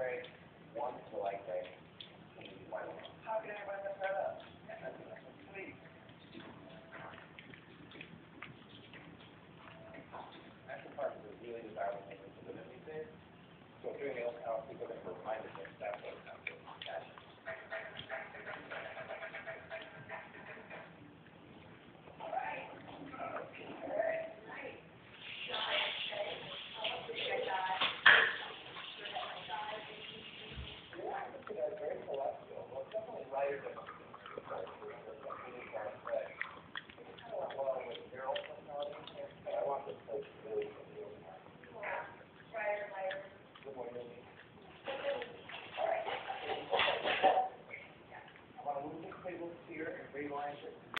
gray, one is a light gray, and you white one. How can anyone mess that up? That's sweet. That's the part that really desirable thing to live in these days. So if doing nails out, people are going to remind us that that's what it comes to. Fashion. I want to move this table here and realign it.